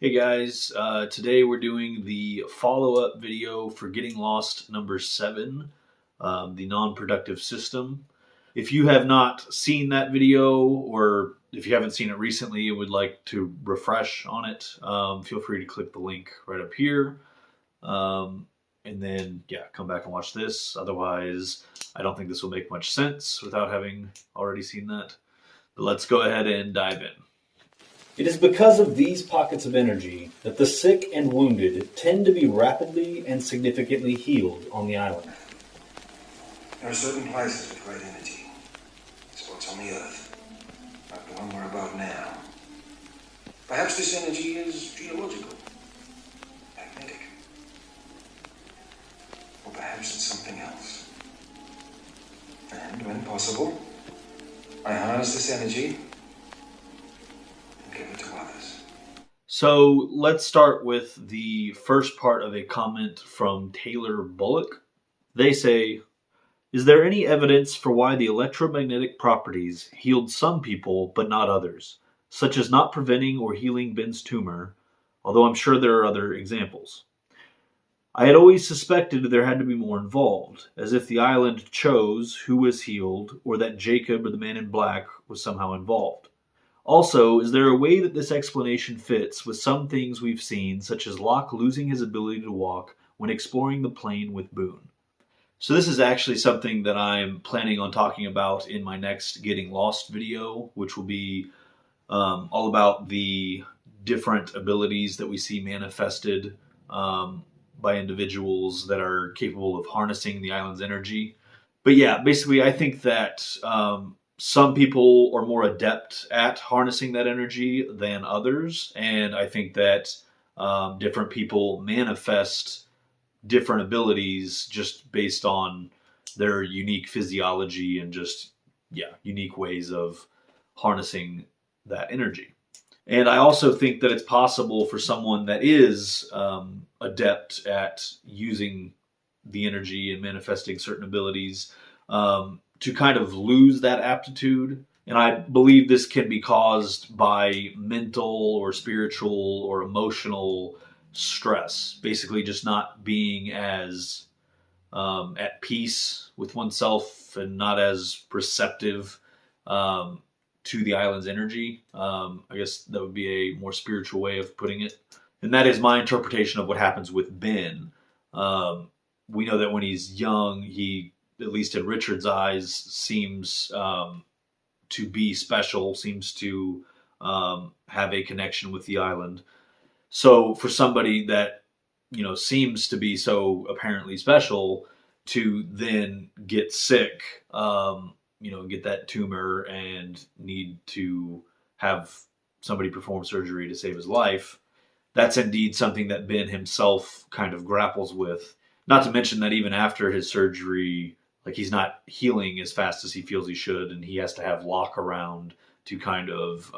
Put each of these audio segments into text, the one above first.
Hey guys, today we're doing the follow-up video for Getting Lost number 7, the non-productive system. If you have not seen that video, or if you haven't seen it recently and would like to refresh on it, feel free to click the link right up here. And then, come back and watch this. Otherwise, I don't think this will make much sense without having already seen that. But let's go ahead and dive in. It is because of these pockets of energy that the sick and wounded tend to be rapidly and significantly healed on the island. There are certain places with great energy, spots on the Earth, like the one we're above now. Perhaps this energy is geological, magnetic, or perhaps it's something else. And when possible, I harness this energy and give it to others. So let's start with the first part of a comment from Taylor Bullock. They say, is there any evidence for why the electromagnetic properties healed some people but not others, such as not preventing or healing Ben's tumor, although I'm sure there are other examples? I had always suspected there had to be more involved, as if the island chose who was healed or that Jacob or the man in black was somehow involved. Also, is there a way that this explanation fits with some things we've seen, such as Locke losing his ability to walk when exploring the plane with Boone? So this is actually something that I'm planning on talking about in my next Getting Lost video, which will be all about the different abilities that we see manifested by individuals that are capable of harnessing the island's energy. But yeah, basically I think that some people are more adept at harnessing that energy than others, and I think that different people manifest different abilities just based on their unique physiology and just unique ways of harnessing that energy. And I also think that it's possible for someone that is adept at using the energy and manifesting certain abilities to kind of lose that aptitude. And I believe this can be caused by mental or spiritual or emotional stress, basically just not being as at peace with oneself and not as receptive to the island's energy. I guess that would be a more spiritual way of putting it. And that is my interpretation of what happens with Ben. We know that when he's young, he, at least in Richard's eyes, seems to be special, seems to have a connection with the island. So for somebody that, seems to be so apparently special to then get sick, get that tumor and need to have somebody perform surgery to save his life, that's indeed something that Ben himself kind of grapples with. Not to mention that even after his surgery, like, he's not healing as fast as he feels he should, and he has to have Locke around to kind of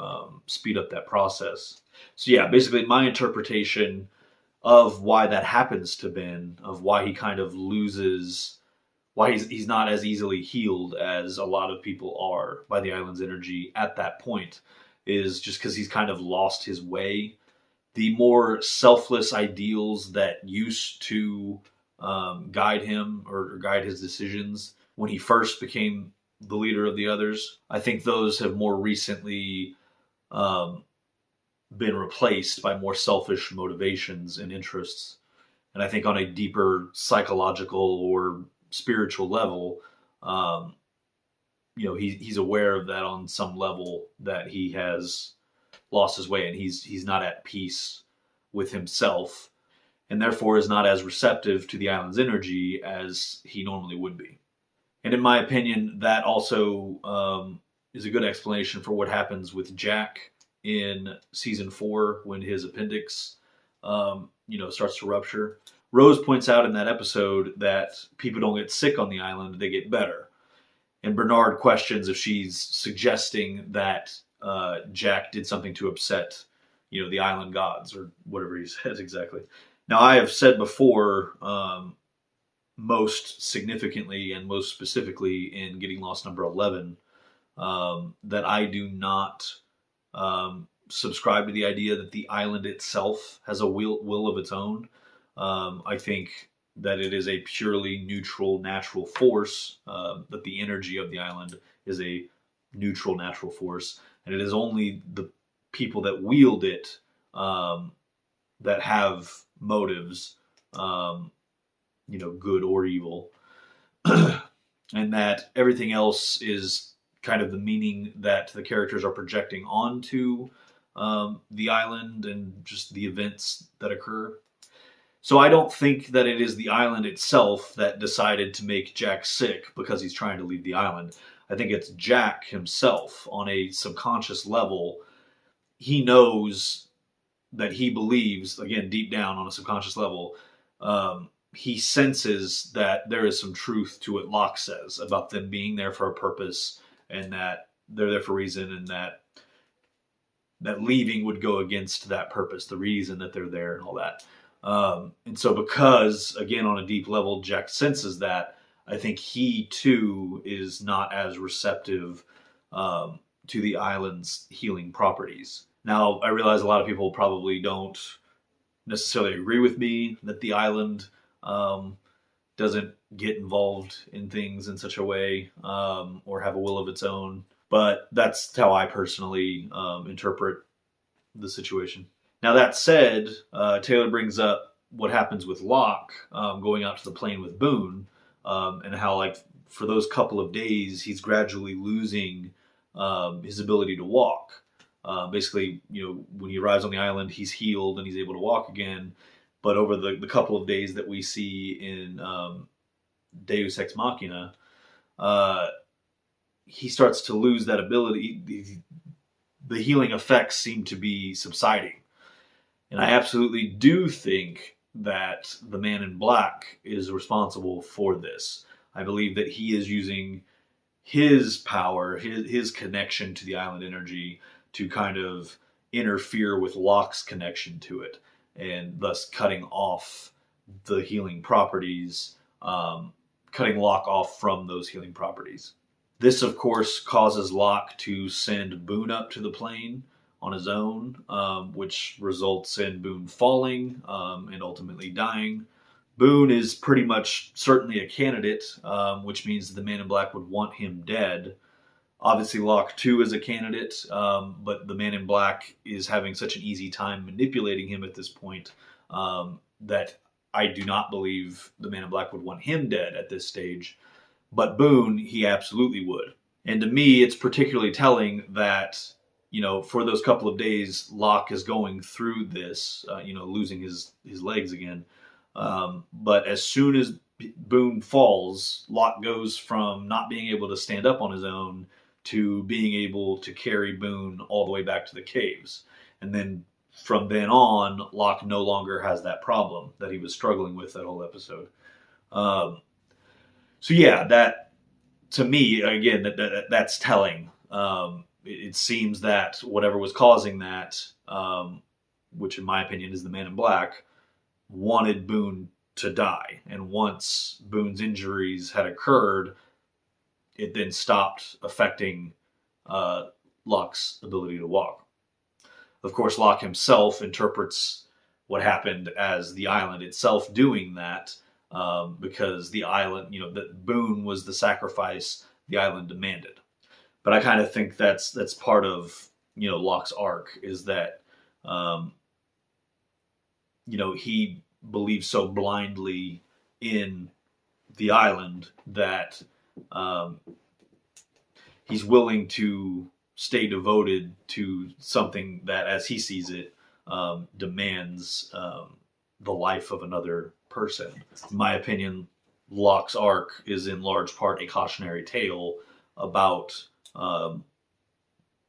speed up that process. So yeah, basically my interpretation of why that happens to Ben, of why he kind of loses, why he's not as easily healed as a lot of people are by the island's energy at that point, is just because he's kind of lost his way. The more selfless ideals that used to guide him or guide his decisions when he first became the leader of the others, I think those have more recently been replaced by more selfish motivations and interests. And I think on a deeper psychological or spiritual level, he's aware of that on some level, that he has lost his way and he's not at peace with himself, and therefore is not as receptive to the island's energy as he normally would be. And in my opinion, that also is a good explanation for what happens with Jack in season 4 when his appendix, starts to rupture. Rose points out in that episode that people don't get sick on the island, they get better. And Bernard questions if she's suggesting that Jack did something to upset, the island gods, or whatever he says exactly. Now, I have said before, most significantly and most specifically in Getting Lost number 11, that I do not subscribe to the idea that the island itself has a will of its own. I think that it is a purely neutral natural force, that the energy of the island is a neutral natural force, and it is only the people that wield it that have motives, good or evil, and that everything else is kind of the meaning that the characters are projecting onto the island and just the events that occur. So I don't think that it is the island itself that decided to make Jack sick because he's trying to leave the island. I think it's Jack himself on a subconscious level. He knows that he believes, again, deep down on a subconscious level, he senses that there is some truth to what Locke says about them being there for a purpose, and that they're there for a reason, and that leaving would go against that purpose, the reason that they're there and all that. And so because, again, on a deep level, Jack senses that, I think he, too, is not as receptive to the island's healing properties. Now, I realize a lot of people probably don't necessarily agree with me that the island doesn't get involved in things in such a way or have a will of its own. But that's how I personally interpret the situation. Now, that said, Taylor brings up what happens with Locke going out to the plane with Boone, and how, like, for those couple of days, he's gradually losing his ability to walk. Basically, when he arrives on the island, he's healed and he's able to walk again. But over the couple of days that we see in Deus Ex Machina, he starts to lose that ability. The healing effects seem to be subsiding. And I absolutely do think that the Man in Black is responsible for this. I believe that he is using his power, his connection to the island energy to kind of interfere with Locke's connection to it, and thus cutting off the healing properties, cutting Locke off from those healing properties. This, of course, causes Locke to send Boone up to the plane on his own, which results in Boone falling and ultimately dying. Boone is pretty much certainly a candidate, which means the Man in Black would want him dead. Obviously, Locke, too, is a candidate, but the Man in Black is having such an easy time manipulating him at this point that I do not believe the Man in Black would want him dead at this stage. But Boone, he absolutely would. And to me, it's particularly telling that, for those couple of days, Locke is going through this, losing his legs again. But as soon as Boone falls, Locke goes from not being able to stand up on his own to being able to carry Boone all the way back to the caves. And then from then on, Locke no longer has that problem that he was struggling with that whole episode. So yeah, that, to me, again, that's telling. It seems that whatever was causing that, which in my opinion is the Man in Black, wanted Boone to die. And once Boone's injuries had occurred, it then stopped affecting Locke's ability to walk. Of course, Locke himself interprets what happened as the island itself doing that, because the island, that Boone was the sacrifice the island demanded. But I kind of think that's part of, Locke's arc, is that, he believes so blindly in the island that he's willing to stay devoted to something that, as he sees it, demands the life of another person. In my opinion, Locke's arc is in large part a cautionary tale about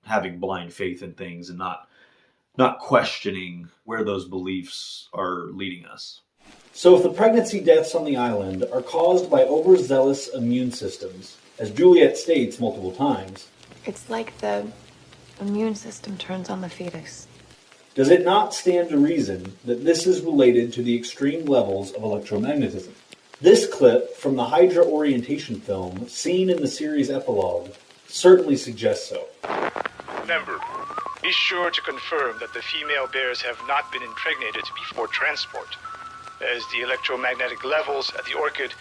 having blind faith in things and not questioning where those beliefs are leading us. So if the pregnancy deaths on the island are caused by overzealous immune systems, as Juliet states multiple times, it's like the immune system turns on the fetus. Does it not stand to reason that this is related to the extreme levels of electromagnetism? This clip from the Hydra orientation film, seen in the series epilogue, certainly suggests so. Remember, Be sure to confirm that the female bears have not been impregnated before transport, as the electromagnetic levels at the Orchid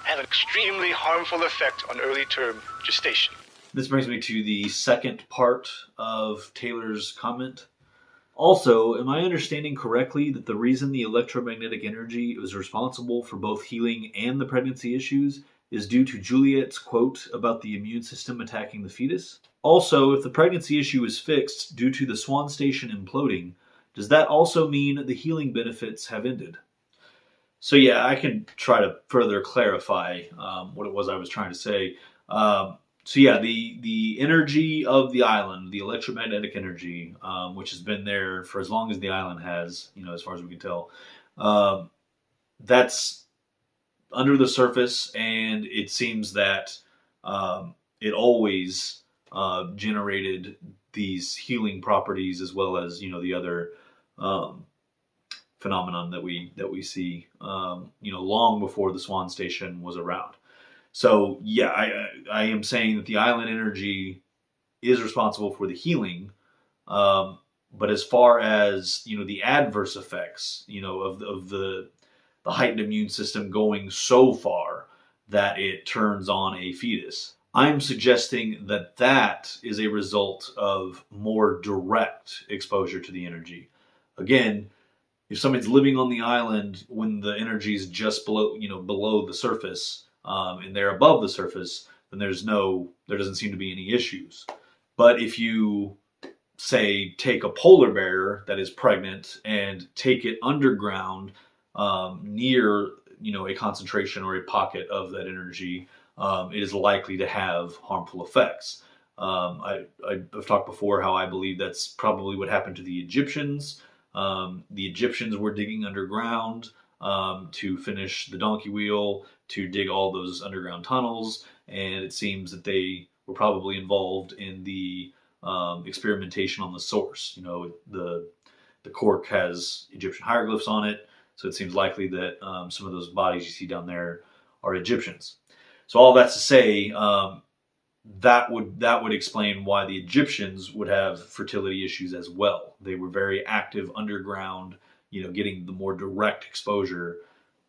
have an extremely harmful effect on early-term gestation. This brings me to the second part of Taylor's comment. Also, am I understanding correctly that the reason the electromagnetic energy is responsible for both healing and the pregnancy issues is due to Juliet's quote about the immune system attacking the fetus? Also, if the pregnancy issue is fixed due to the Swan station imploding, does that also mean the healing benefits have ended? So yeah, I can try to further clarify what it was I was trying to say. So yeah, the energy of the island, the electromagnetic energy, which has been there for as long as the island has, as far as we can tell, that's under the surface, and it seems that it always generated these healing properties as well as the other phenomenon that we see long before the Swan station was around. So yeah, I am saying that the island energy is responsible for the healing, but as far as the adverse effects of the heightened immune system going so far that it turns on a fetus, I'm suggesting that that is a result of more direct exposure to the energy. Again, if somebody's living on the island when the energy is just below the surface, and they're above the surface, then there doesn't seem to be any issues. But if you say take a polar bear that is pregnant and take it underground near a concentration or a pocket of that energy, it is likely to have harmful effects. I've talked before how I believe that's probably what happened to the Egyptians. The Egyptians were digging underground to finish the donkey wheel, to dig all those underground tunnels, and it seems that they were probably involved in the experimentation on the source. The cork has Egyptian hieroglyphs on it, so it seems likely that some of those bodies you see down there are Egyptians. So all that's to say, that would explain why the Egyptians would have fertility issues as well. They were very active underground, getting the more direct exposure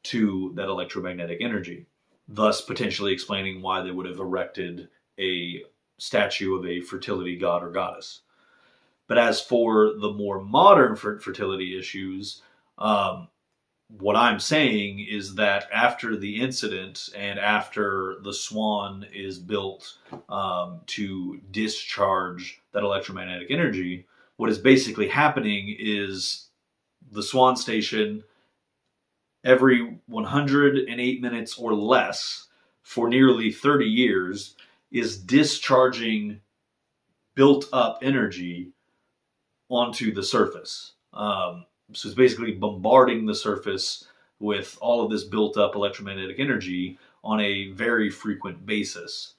to that electromagnetic energy, thus potentially explaining why they would have erected a statue of a fertility god or goddess. But as for the more modern fertility issues, what I'm saying is that after the incident and after the Swan is built to discharge that electromagnetic energy, what is basically happening is the Swan station, every 108 minutes or less for nearly 30 years, is discharging built up energy onto the surface. So it's basically bombarding the surface with all of this built up electromagnetic energy on a very frequent basis.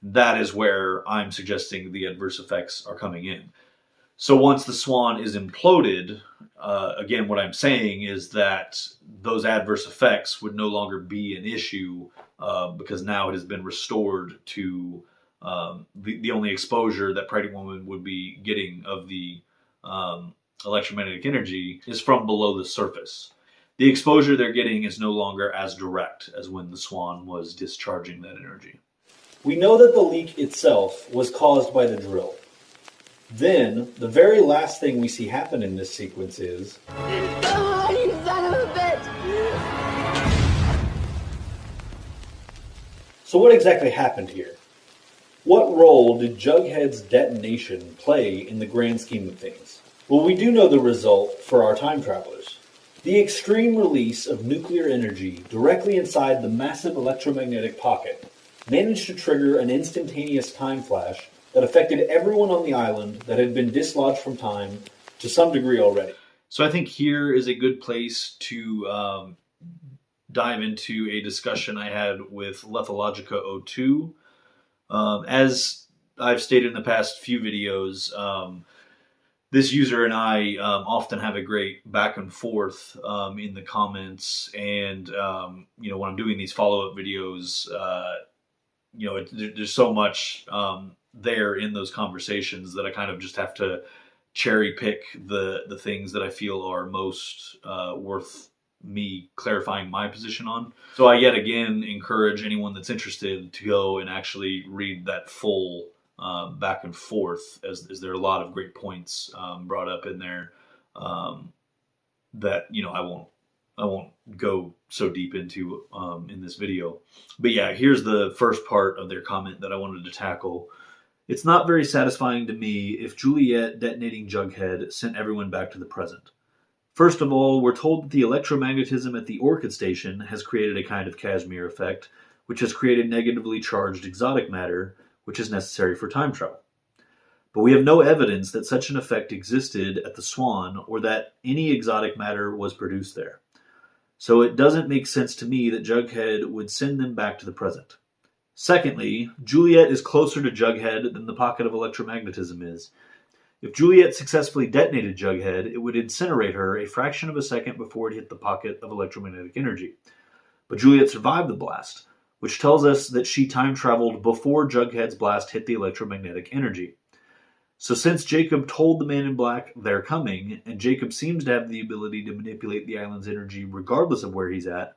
That is where I'm suggesting the adverse effects are coming in. So once the Swan is imploded, again, what I'm saying is that those adverse effects would no longer be an issue because now it has been restored to the only exposure that pregnant women would be getting of the electromagnetic energy is from below the surface. The exposure they're getting is no longer as direct as when the Swan was discharging that energy. We know that the leak itself was caused by the drill. Then, the very last thing we see happen in this sequence is... Come on, you son of a bitch! So what exactly happened here? What role did Jughead's detonation play in the grand scheme of things? Well, we do know the result for our time travelers. The extreme release of nuclear energy directly inside the massive electromagnetic pocket managed to trigger an instantaneous time flash that affected everyone on the island that had been dislodged from time to some degree already. So I think here is a good place to dive into a discussion I had with Lethologica02. As I've stated in the past few videos, this user and I often have a great back and forth in the comments, and when I'm doing these follow-up videos, there's so much there in those conversations that I kind of just have to cherry pick the things that I feel are most worth me clarifying my position on. So I yet again encourage anyone that's interested to go and actually read that full back and forth, as there are a lot of great points brought up in there that I won't go so deep into in this video. But yeah, here's the first part of their comment that I wanted to tackle. It's not very satisfying to me if Juliet detonating Jughead sent everyone back to the present. First of all, we're told that the electromagnetism at the Orchid station has created a kind of Casimir effect, which has created negatively charged exotic matter, which is necessary for time travel. But we have no evidence that such an effect existed at the Swan or that any exotic matter was produced there. So it doesn't make sense to me that Jughead would send them back to the present. Secondly, Juliet is closer to Jughead than the pocket of electromagnetism is. If Juliet successfully detonated Jughead, it would incinerate her a fraction of a second before it hit the pocket of electromagnetic energy. But Juliet survived the blast, which tells us that she time traveled before Jughead's blast hit the electromagnetic energy. So since Jacob told the man in black they're coming, and Jacob seems to have the ability to manipulate the island's energy regardless of where he's at,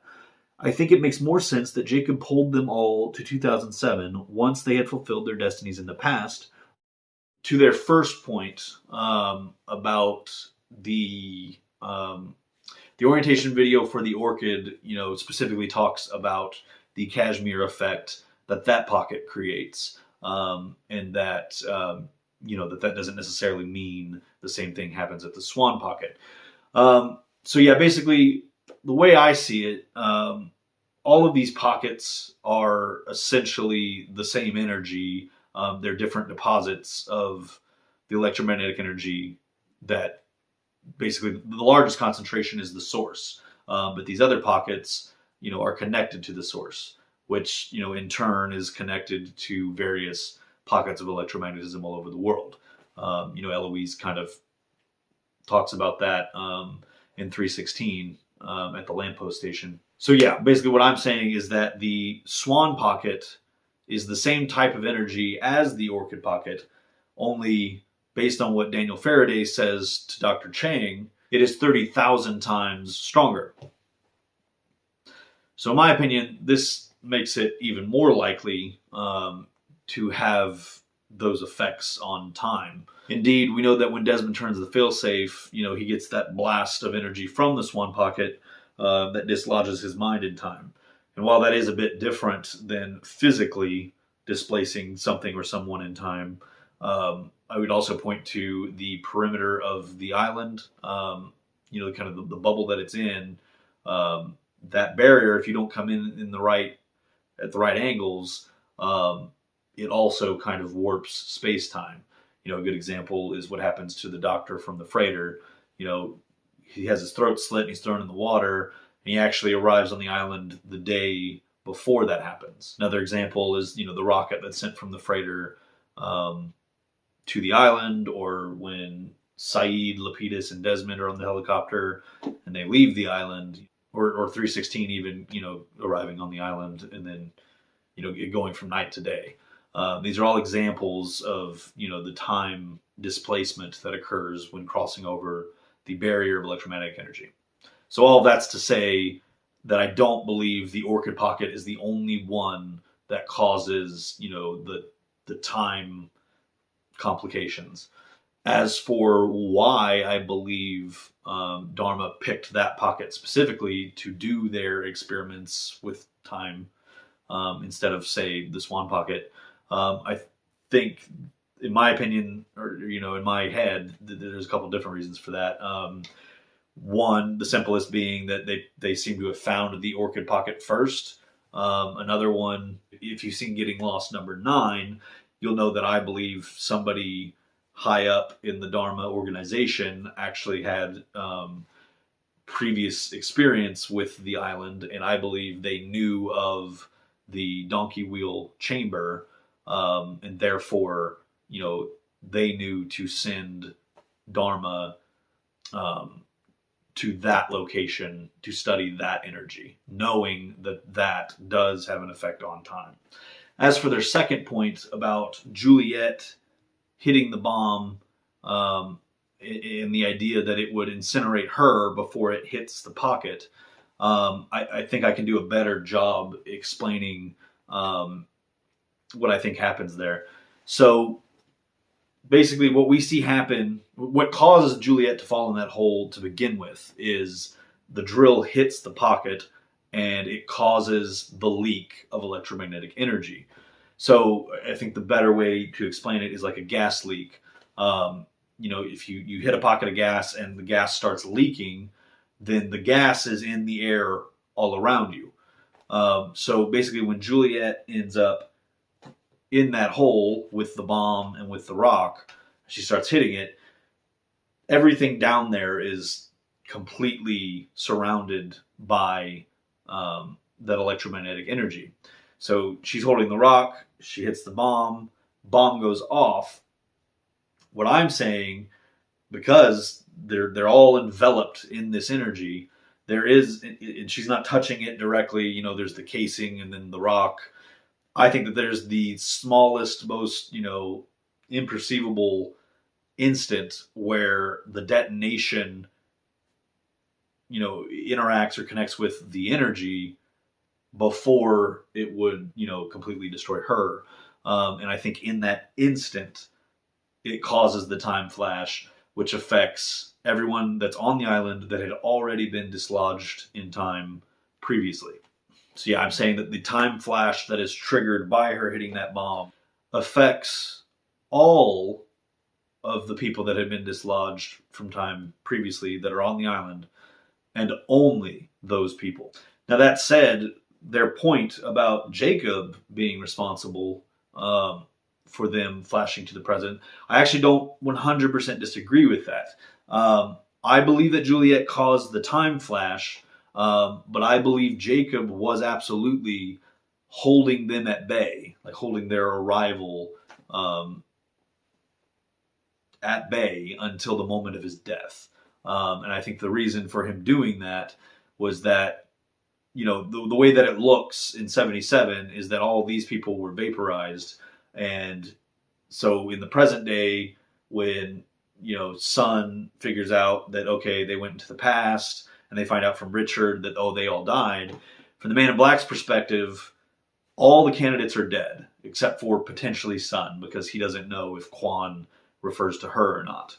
I think it makes more sense that Jacob pulled them all to 2007 once they had fulfilled their destinies in the past. To their first point about the orientation video for the Orchid, specifically talks about the Casimir effect that pocket creates, and that that doesn't necessarily mean the same thing happens at the Swan pocket. So yeah, basically the way I see it, all of these pockets are essentially the same energy. They're different deposits of the electromagnetic energy that basically the largest concentration is the source. But these other pockets, are connected to the source, which, in turn is connected to various pockets of electromagnetism all over the world. Eloise kind of talks about that in 316 at the lamppost station. So yeah, basically what I'm saying is that the Swan pocket is the same type of energy as the Orchid pocket, only based on what Daniel Faraday says to Dr. Chang, it is 30,000 times stronger. So in my opinion, this makes it even more likely to have those effects on time. Indeed, we know that when Desmond turns the failsafe, he gets that blast of energy from the Swan pocket that dislodges his mind in time. And while that is a bit different than physically displacing something or someone in time, I would also point to the perimeter of the island, kind of the bubble that it's in. That barrier, if you don't come in at the right angles, it also kind of warps space-time. A good example is what happens to the doctor from the freighter. He has his throat slit and he's thrown in the water, and he actually arrives on the island the day before that happens. Another example is, the rocket that's sent from the freighter to the island, or when Saeed, Lapidus, and Desmond are on the helicopter and they leave the island, or 316 even, arriving on the island and then, going from night to day. These are all examples of, the time displacement that occurs when crossing over the barrier of electromagnetic energy. So all of that's to say that I don't believe the Orchid pocket is the only one that causes, the time complications. As for why I believe Dharma picked that pocket specifically to do their experiments with time instead of, say, the Swan pocket, I think, in my opinion, or in my head, there's a couple different reasons for that. One, the simplest being that they seem to have found the Orchid pocket first. Another one, if you've seen Getting Lost number 9, you'll know that I believe somebody high up in the Dharma organization actually had previous experience with the island, and I believe they knew of the donkey wheel chamber, and therefore, they knew to send Dharma to that location to study that energy, knowing that does have an effect on time. As for their second point about Juliet hitting the bomb in the idea that it would incinerate her before it hits the pocket. I think I can do a better job explaining what I think happens there. So basically, what we see happen, what causes Juliet to fall in that hole to begin with, is the drill hits the pocket and it causes the leak of electromagnetic energy. So I think the better way to explain it is like a gas leak. If you hit a pocket of gas and the gas starts leaking, then the gas is in the air all around you. So basically, when Juliet ends up in that hole with the bomb and with the rock, she starts hitting it. Everything down there is completely surrounded by that electromagnetic energy. So she's holding the rock, she hits the bomb goes off. What I'm saying, because they're all enveloped in this energy, there is, and she's not touching it directly, there's the casing and then the rock. I think that there's the smallest, most, imperceivable instant where the detonation, interacts or connects with the energy before it would, completely destroy her. And I think in that instant, it causes the time flash, which affects everyone that's on the island that had already been dislodged in time previously. So yeah, I'm saying that the time flash that is triggered by her hitting that bomb affects all of the people that had been dislodged from time previously that are on the island, and only those people. Now that said, their point about Jacob being responsible for them flashing to the present, I actually don't 100% disagree with that. I believe that Juliet caused the time flash, but I believe Jacob was absolutely holding them at bay, like holding their arrival at bay until the moment of his death. And I think the reason for him doing that was that, the way that it looks in 77 is that all these people were vaporized. And so in the present day, when, Sun figures out that, okay, they went into the past, and they find out from Richard that, they all died. From the Man in Black's perspective, all the candidates are dead, except for potentially Sun, because he doesn't know if Quan refers to her or not.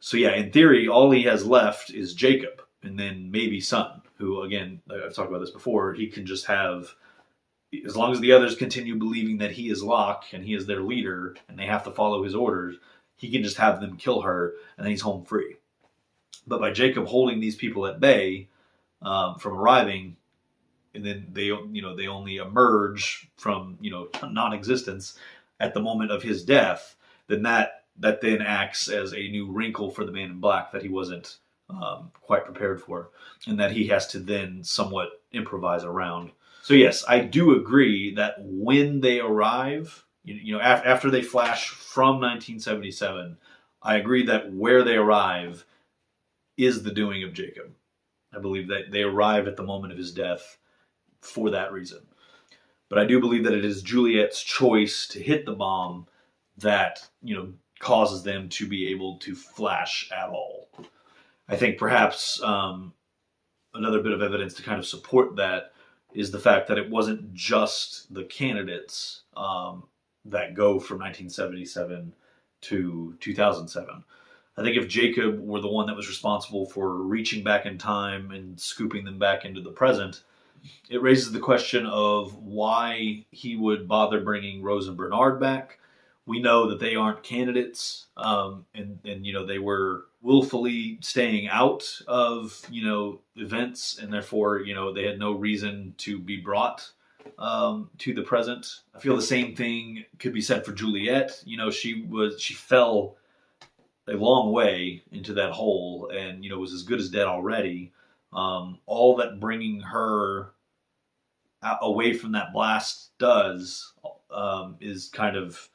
So yeah, in theory, all he has left is Jacob, and then maybe Sun, who, again, I've talked about this before, he can just have, as long as the others continue believing that he is Locke and he is their leader and they have to follow his orders, he can just have them kill her and then he's home free. But by Jacob holding these people at bay from arriving, and then they only emerge from non-existence at the moment of his death, then that then acts as a new wrinkle for the Man in Black that he wasn't quite prepared for, and that he has to then somewhat improvise around. So yes, I do agree that when they arrive, after they flash from 1977, I agree that where they arrive is the doing of Jacob. I believe that they arrived at the moment of his death for that reason. But I do believe that it is Juliet's choice to hit the bomb that, causes them to be able to flash at all. I think perhaps another bit of evidence to kind of support that is the fact that it wasn't just the candidates that go from 1977 to 2007. I think if Jacob were the one that was responsible for reaching back in time and scooping them back into the present, it raises the question of why he would bother bringing Rose and Bernard back. We know that they aren't candidates, and they were willfully staying out of, events, and therefore, they had no reason to be brought to the present. I feel the same thing could be said for Juliet. She fell a long way into that hole and, was as good as dead already. All that bringing her away from that blast does is kind of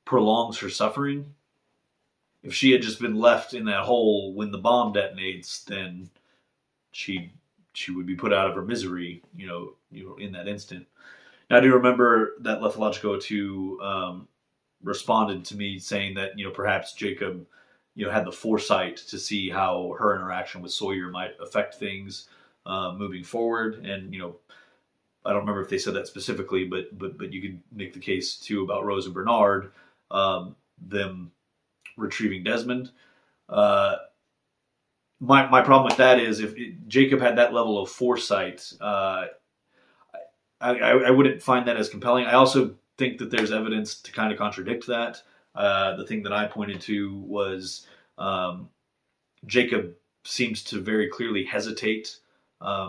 prolongs her suffering. If she had just been left in that hole when the bomb detonates, then she would be put out of her misery, in that instant. Now, I do remember that Lethologico 2 responded to me saying that, perhaps Jacob, had the foresight to see how her interaction with Sawyer might affect things moving forward. And, I don't remember if they said that specifically, but you could make the case too about Rose and Bernard, them retrieving Desmond. My problem with that is if Jacob had that level of foresight, I wouldn't find that as compelling. I also think that there's evidence to kind of contradict that. The thing that I pointed to was Jacob seems to very clearly hesitate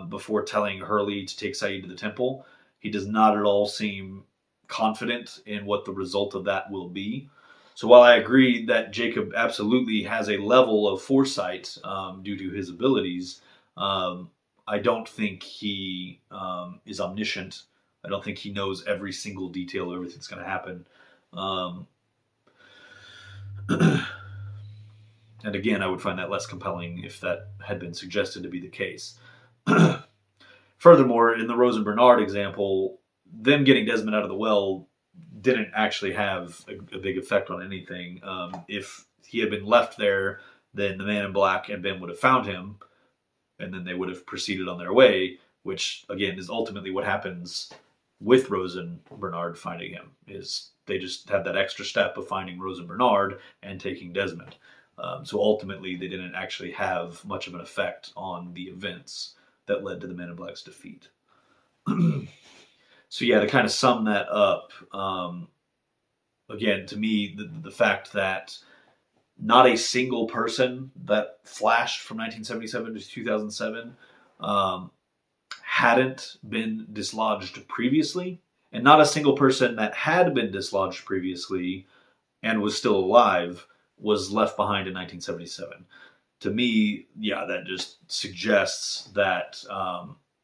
before telling Hurley to take Saeed to the temple. He does not at all seem confident in what the result of that will be. So while I agree that Jacob absolutely has a level of foresight due to his abilities, I don't think he is omniscient. I don't think he knows every single detail of everything that's going to happen. And again, I would find that less compelling if that had been suggested to be the case. Furthermore, in the Rose and Bernard example, them getting Desmond out of the well didn't actually have a big effect on anything. If he had been left there, then the Man in Black and Ben would have found him, and then they would have proceeded on their way, which, again, is ultimately what happens with Rose and Bernard finding him, is they just have that extra step of finding Rose and Bernard and taking Desmond. So ultimately, they didn't actually have much of an effect on the events that led to the Men in Black's defeat. So yeah, to kind of sum that up, again, to me, the fact that not a single person that flashed from 1977 to 2007 hadn't been dislodged previously, and not a single person that had been dislodged previously and was still alive was left behind in 1977. To me, yeah, that just suggests that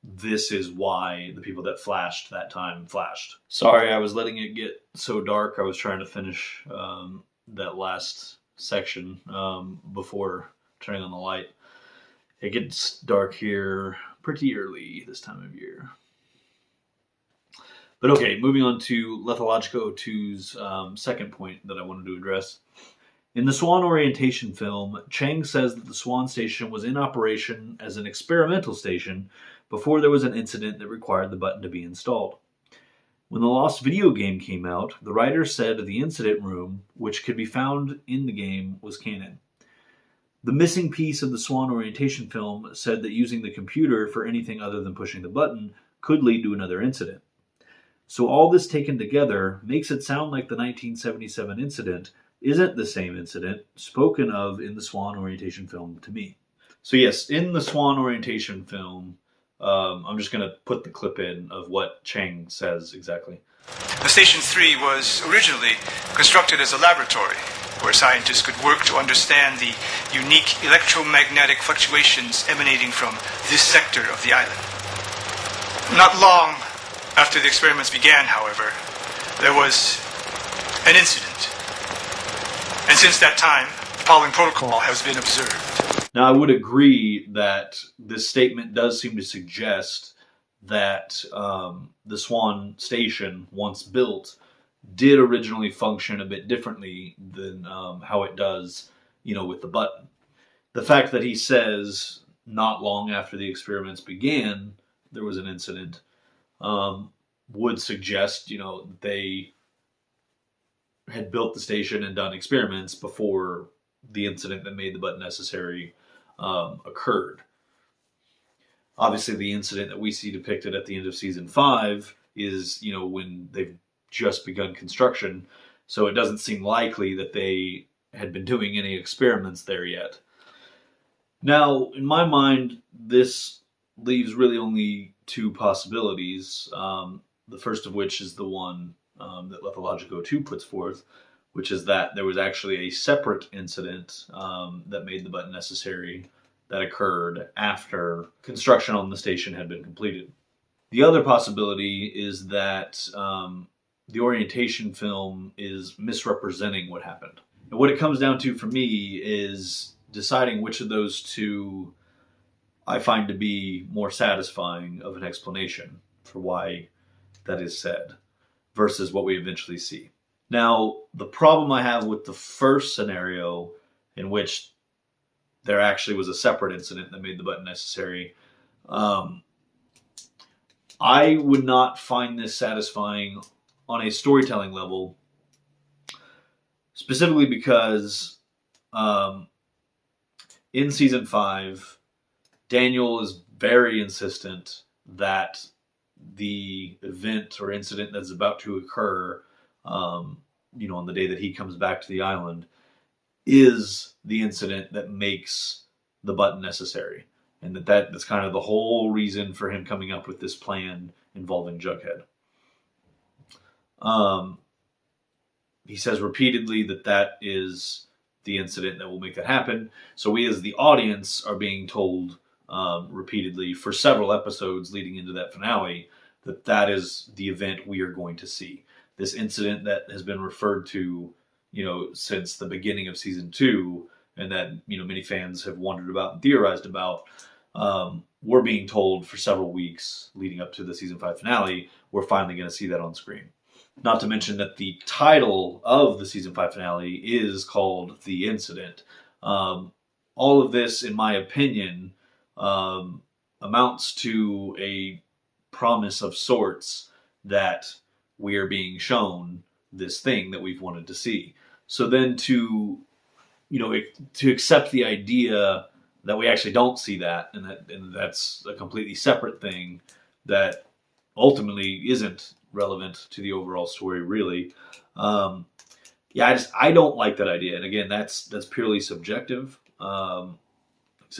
this is why the people that flashed that time flashed. Sorry, I was letting it get so dark. I was trying to finish that last section before turning on the light. It gets dark here pretty early this time of year. But okay, moving on to Lethologica 02's second point that I wanted to address. In the Swan orientation film, Chang says that the Swan station was in operation as an experimental station before there was an incident that required the button to be installed. When the Lost video game came out, the writer said the incident room, which could be found in the game, was canon. The missing piece of the Swan orientation film said that using the computer for anything other than pushing the button could lead to another incident. So all this taken together makes it sound like the 1977 incident isn't the same incident spoken of in the Swan orientation film to me. So yes, in the Swan orientation film, I'm just going to put the clip in of what Chang says exactly. The Station 3 was originally constructed as a laboratory where scientists could work to understand the unique electromagnetic fluctuations emanating from this sector of the island. Not long after the experiments began, however, there was an incident. And since that time, the following protocol has been observed. Now, I would agree that this statement does seem to suggest that the Swan station, once built, did originally function a bit differently than how it does, with the button. The fact that he says not long after the experiments began, there was an incident, would suggest, they had built the station and done experiments before the incident that made the button necessary occurred. Obviously, the incident that we see depicted at the end of season 5 is, when they've just begun construction, so it doesn't seem likely that they had been doing any experiments there yet. Now, in my mind, this leaves really only two possibilities, the first of which is the one that Lethologica 02 puts forth, which is that there was actually a separate incident that made the button necessary that occurred after construction on the station had been completed. The other possibility is that the orientation film is misrepresenting what happened. And what it comes down to for me is deciding which of those two I find to be more satisfying of an explanation for why that is said versus what we eventually see. Now, the problem I have with the first scenario, in which there actually was a separate incident that made the button necessary, I would not find this satisfying on a storytelling level, specifically because in season 5, Daniel is very insistent that the event or incident that's about to occur, on the day that he comes back to the island, is the incident that makes the button necessary. And that's kind of the whole reason for him coming up with this plan involving Jughead. He says repeatedly that is the incident that will make that happen. So we as the audience are being told repeatedly for several episodes leading into that finale that is the event we are going to see. This incident that has been referred to, since the beginning of season 2, and that, many fans have wondered about and theorized about. We're being told for several weeks leading up to the season 5 finale, we're finally going to see that on screen. Not to mention that the title of the season 5 finale is called The Incident. All of this, in my opinion, amounts to a promise of sorts that we are being shown this thing that we've wanted to see. So then to accept the idea that we actually don't see that, and that's a completely separate thing that ultimately isn't relevant to the overall story, really. I don't like that idea. And again, that's purely subjective. So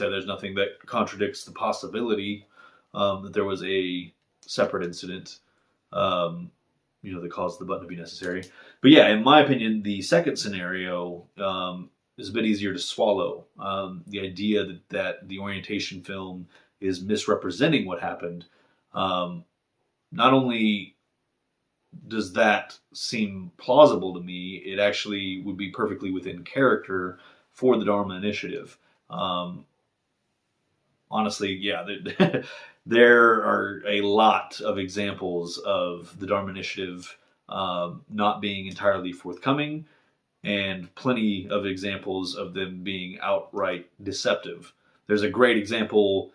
there's nothing that contradicts the possibility that there was a separate incident, that caused the button to be necessary. But yeah, in my opinion, the second scenario is a bit easier to swallow. The idea that the orientation film is misrepresenting what happened. Not only does that seem plausible to me, it actually would be perfectly within character for the Dharma Initiative. Honestly, yeah, there are a lot of examples of the Dharma Initiative not being entirely forthcoming, and plenty of examples of them being outright deceptive. There's a great example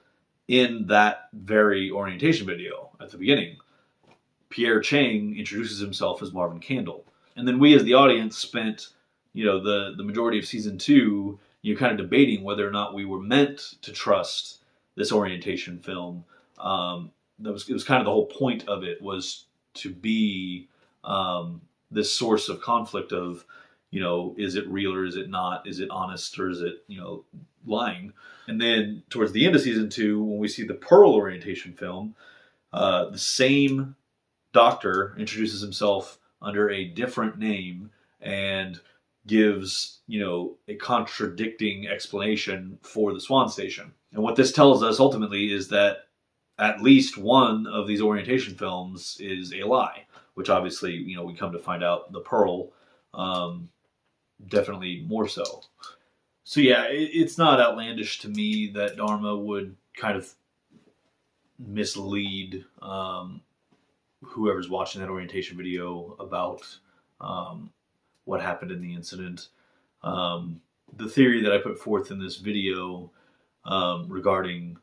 in that very orientation video at the beginning. Pierre Chang introduces himself as Marvin Candle. And then we as the audience spent, the majority of season 2, kind of debating whether or not we were meant to trust this orientation film. It was kind of the whole point of it, was to be this source of conflict of, is it real or is it not? Is it honest or is it, lying? And then towards the end of season 2, when we see the Pearl orientation film, the same doctor introduces himself under a different name and gives, a contradicting explanation for the Swan station. And what this tells us ultimately is that at least one of these orientation films is a lie, which obviously, we come to find out the Pearl, definitely more so. So yeah, it's not outlandish to me that Dharma would kind of mislead whoever's watching that orientation video about what happened in the incident. The theory that I put forth in this video regarding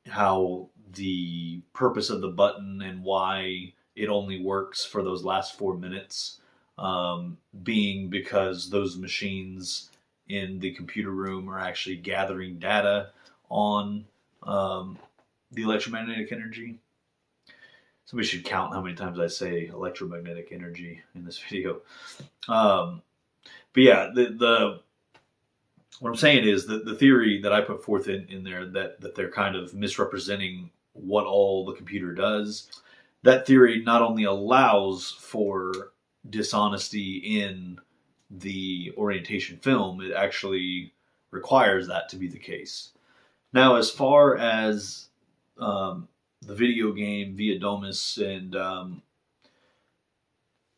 how the purpose of the button and why it only works for those last 4 minutes, being because those machines in the computer room are actually gathering data on the electromagnetic energy. Somebody should count how many times I say electromagnetic energy in this video. But yeah, what I'm saying is that the theory that I put forth in there that they're kind of misrepresenting what all the computer does, that theory not only allows for dishonesty in the orientation film, it actually requires that to be the case. Now, as far as the video game Via Domus and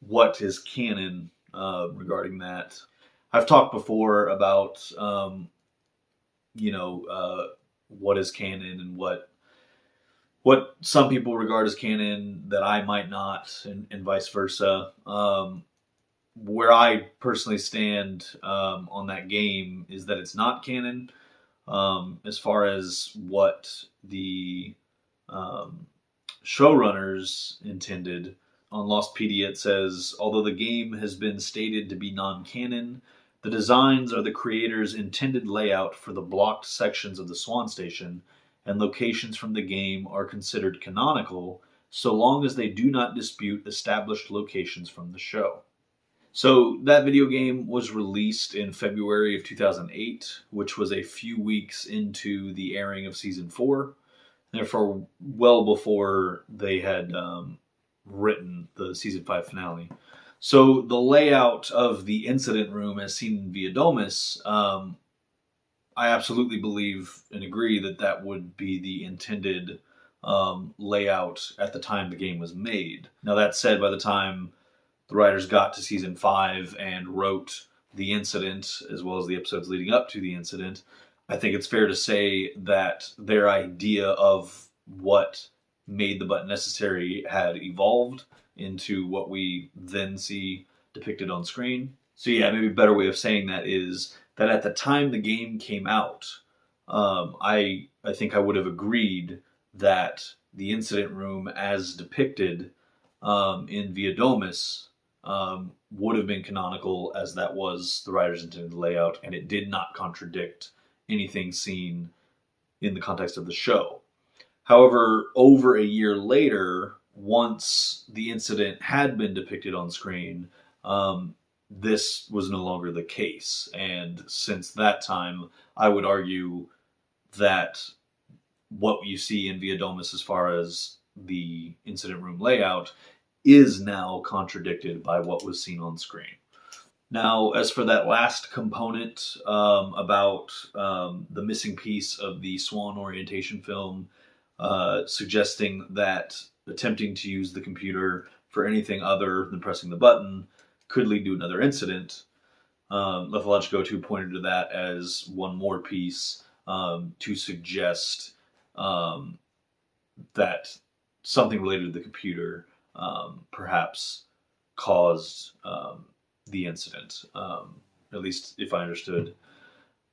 what is canon regarding that, I've talked before about what is canon and what what some people regard as canon that I might not, and vice versa. Where I personally stand on that game is that it's not canon. As far as what the showrunners intended, on Lostpedia it says, although the game has been stated to be non-canon, the designs are the creator's intended layout for the blocked sections of the Swan Station, and locations from the game are considered canonical so long as they do not dispute established locations from the show. So that video game was released in February of 2008, which was a few weeks into the airing of Season 4, therefore well before they had written the Season 5 finale. So the layout of the incident room as seen in Via Domus, I absolutely believe and agree that that would be the intended layout at the time the game was made. Now that said, by the time the writers got to Season 5 and wrote the incident, as well as the episodes leading up to the incident, I think it's fair to say that their idea of what made the button necessary had evolved into what we then see depicted on screen. So yeah, maybe a better way of saying that is that at the time the game came out, I think I would have agreed that the incident room as depicted in Via Domus would have been canonical, as that was the writer's intended layout, and it did not contradict anything seen in the context of the show. However, over a year later, once the incident had been depicted on screen, this was no longer the case. And since that time, I would argue that what you see in Via Domus as far as the incident room layout is now contradicted by what was seen on screen. Now, as for that last component about the missing piece of the Swan orientation film, suggesting that attempting to use the computer for anything other than pressing the button could lead to another incident, Lethologico 2 pointed to that as one more piece to suggest that something related to the computer perhaps caused the incident. At least if I understood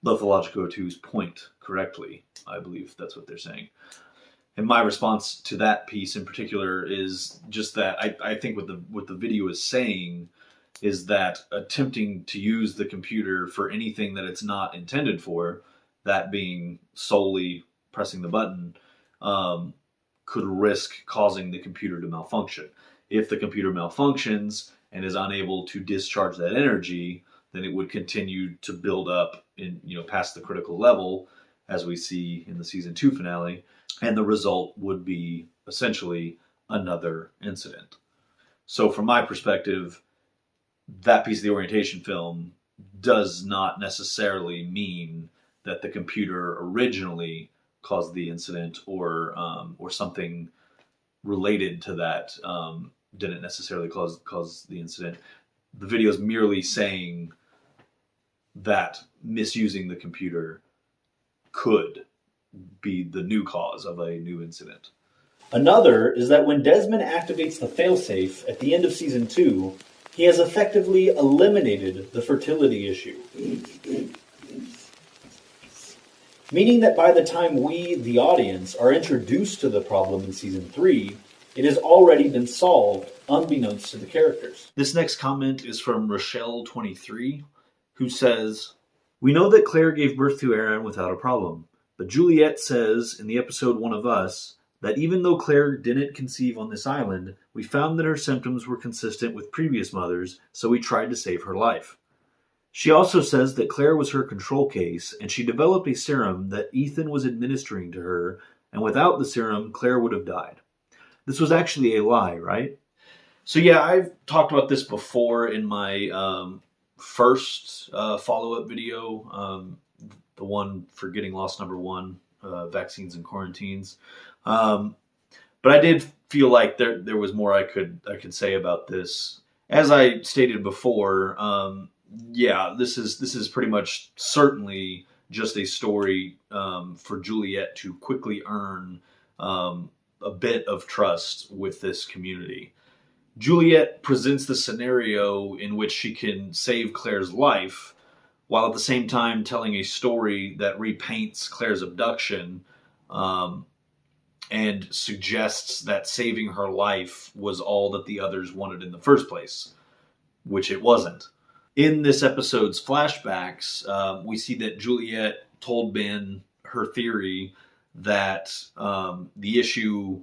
Lethologico 2's point correctly, I believe that's what they're saying. And my response to that piece in particular is just that I think what the video is saying is that attempting to use the computer for anything that it's not intended for, that being solely pressing the button, could risk causing the computer to malfunction. If the computer malfunctions and is unable to discharge that energy, then it would continue to build up in, past the critical level, as we see in the Season 2 finale, and the result would be essentially another incident. So from my perspective, that piece of the orientation film does not necessarily mean that the computer originally caused the incident, or something related to that didn't necessarily cause the incident. The video is merely saying that misusing the computer could be the new cause of a new incident. Another is that when Desmond activates the failsafe at the end of Season 2, he has effectively eliminated the fertility issue. Meaning that by the time we, the audience, are introduced to the problem in Season 3, it has already been solved, unbeknownst to the characters. This next comment is from Rochelle23, who says, "We know that Claire gave birth to Aaron without a problem, but Juliet says in the episode One of Us that even though Claire didn't conceive on this island, we found that her symptoms were consistent with previous mothers, so we tried to save her life. She also says that Claire was her control case, and she developed a serum that Ethan was administering to her, and without the serum, Claire would have died. This was actually a lie, right?" So yeah, I've talked about this before in my first follow-up video, the one for Getting Lost #1, vaccines and quarantines. But I did feel like there was more I could say about this. As I stated before, this is pretty much certainly just a story for Juliet to quickly earn a bit of trust with this community. Juliet presents the scenario in which she can save Claire's life, while at the same time telling a story that repaints Claire's abduction, and suggests that saving her life was all that the others wanted in the first place, which it wasn't. In this episode's flashbacks, we see that Juliet told Ben her theory that the issue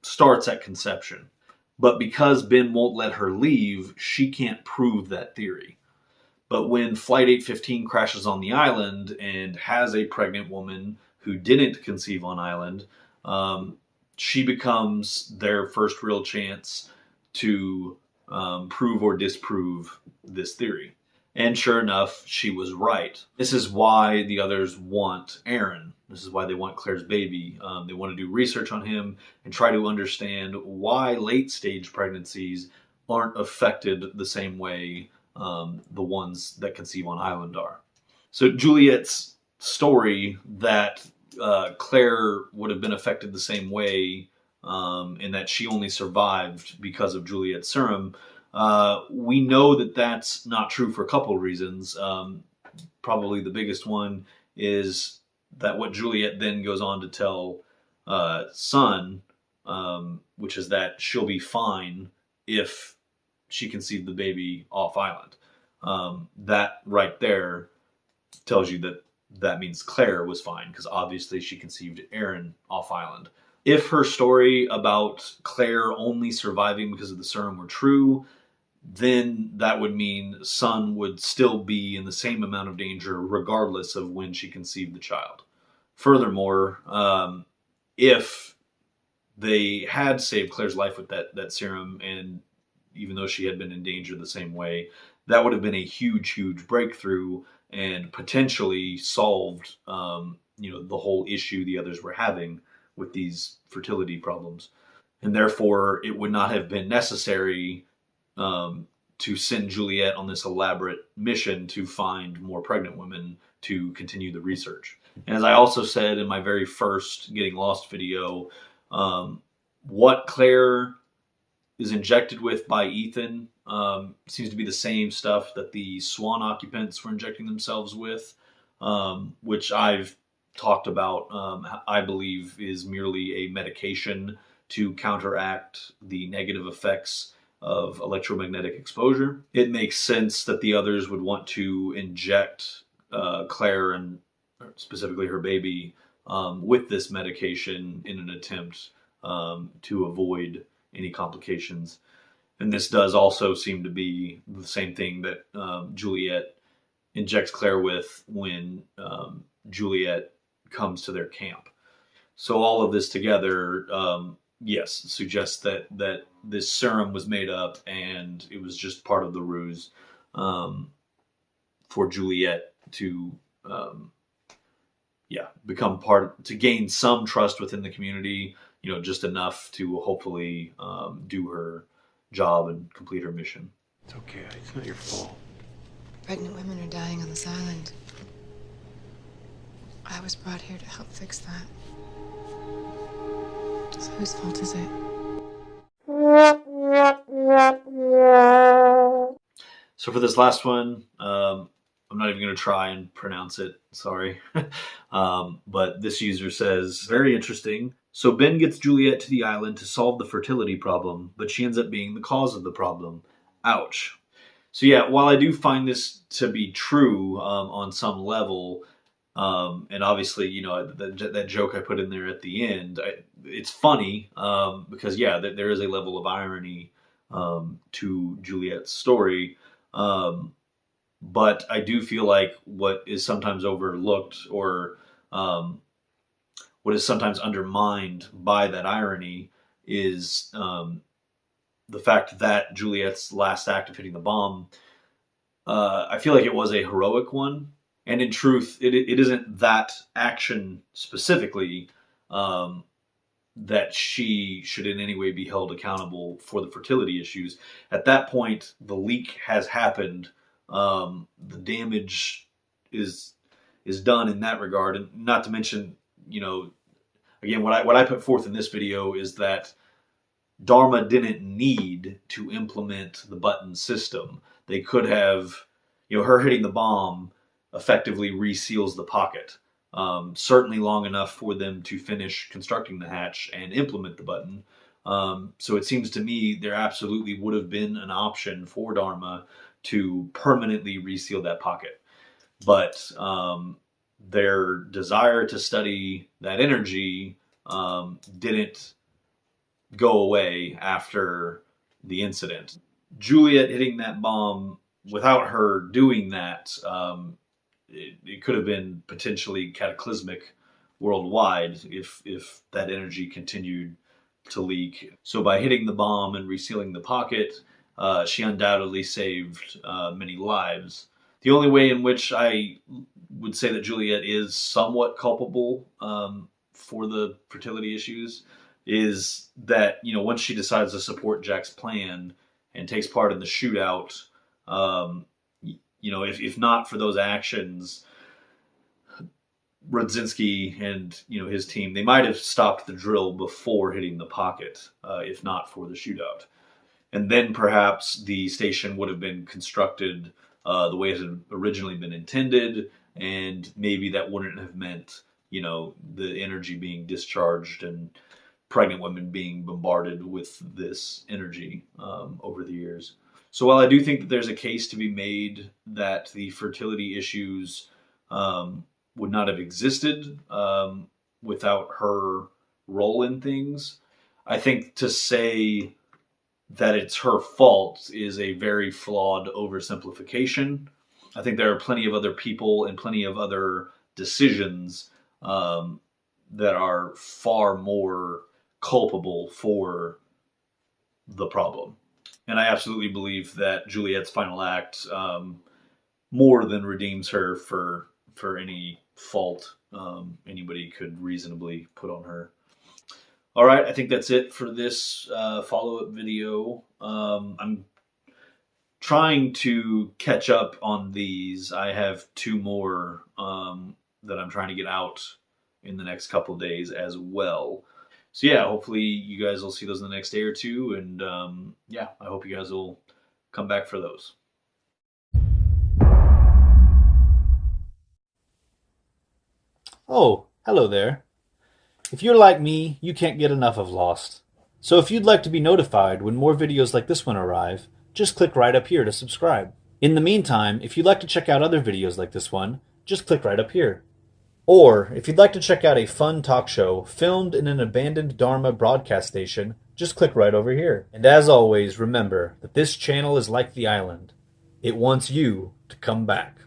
starts at conception. But because Ben won't let her leave, she can't prove that theory. But when Flight 815 crashes on the island and has a pregnant woman who didn't conceive on island, she becomes their first real chance to prove or disprove this theory. And sure enough, she was right. This is why the others want Aaron. This is why they want Claire's baby. They want to do research on him and try to understand why late-stage pregnancies aren't affected the same way the ones that conceive on island are. So Juliet's story that Claire would have been affected the same way, and that she only survived because of Juliet's serum, we know that that's not true for a couple of reasons. Probably the biggest one is that what Juliet then goes on to tell Son, which is that she'll be fine if she conceived the baby off island. That right there tells you that that means Claire was fine, because obviously she conceived Aaron off island. If her story about Claire only surviving because of the serum were true, then that would mean Son would still be in the same amount of danger regardless of when she conceived the child. Furthermore, if they had saved Claire's life with that serum, and even though she had been in danger the same way, that would have been a huge, huge breakthrough and potentially solved the whole issue the others were having with these fertility problems. And therefore, it would not have been necessary to send Juliet on this elaborate mission to find more pregnant women to continue the research. And as I also said in my very first Getting Lost video, what Claire is injected with by Ethan seems to be the same stuff that the Swan occupants were injecting themselves with, which I've talked about, I believe is merely a medication to counteract the negative effects of electromagnetic exposure. It makes sense that the others would want to inject Claire, and specifically her baby, with this medication in an attempt to avoid any complications. And this does also seem to be the same thing that Juliet injects Claire with when Juliet comes to their camp. So all of this together, yes, suggests that this serum was made up and it was just part of the ruse for Juliet to become to gain some trust within the community, just enough to hopefully do her job and complete her mission. It's okay. It's not your fault. Pregnant women are dying on this island. I was brought here to help fix that. So whose fault is it? So for this last one, I'm not even going to try and pronounce it. Sorry. But this user says, very interesting. So Ben gets Juliet to the island to solve the fertility problem, but she ends up being the cause of the problem. Ouch. So yeah, while I do find this to be true on some level, and obviously, that joke I put in there at the end, it's funny because, yeah, there is a level of irony to Juliet's story. But I do feel like what is sometimes overlooked, or what is sometimes undermined by that irony, is the fact that Juliet's last act of hitting the bomb, I feel like it was a heroic one. And in truth, it isn't that action specifically that she should in any way be held accountable for the fertility issues. At that point, the leak has happened. The damage is done in that regard. And not to mention, again, what I put forth in this video is that Dharma didn't need to implement the button system. They could have, her hitting the bomb effectively reseals the pocket. Certainly long enough for them to finish constructing the hatch and implement the button. So it seems to me there absolutely would have been an option for Dharma to permanently reseal that pocket. But their desire to study that energy didn't go away after the incident. Juliet hitting that bomb, without her doing that, it could have been potentially cataclysmic worldwide if that energy continued to leak. So by hitting the bomb and resealing the pocket, she undoubtedly saved many lives. The only way in which I would say that Juliet is somewhat culpable for the fertility issues is that, once she decides to support Jack's plan and takes part in the shootout, if not for those actions, Rudzinski and his team, they might have stopped the drill before hitting the pocket, if not for the shootout. And then perhaps the station would have been constructed the way it had originally been intended, and maybe that wouldn't have meant, the energy being discharged and pregnant women being bombarded with this energy over the years. So while I do think that there's a case to be made that the fertility issues would not have existed without her role in things, I think to say that it's her fault is a very flawed oversimplification. I think there are plenty of other people and plenty of other decisions that are far more culpable for the problem. And I absolutely believe that Juliet's final act more than redeems her for any fault anybody could reasonably put on her. All right, I think that's it for this follow-up video. I'm trying to catch up on these. I have 2 more that I'm trying to get out in the next couple of days as well. So yeah, hopefully you guys will see those in the next day or 2. And I hope you guys will come back for those. Oh, hello there. If you're like me, you can't get enough of Lost. So if you'd like to be notified when more videos like this one arrive, just click right up here to subscribe. In the meantime, if you'd like to check out other videos like this one, just click right up here. Or, if you'd like to check out a fun talk show filmed in an abandoned Dharma broadcast station, just click right over here. And as always, remember that this channel is like the island. It wants you to come back.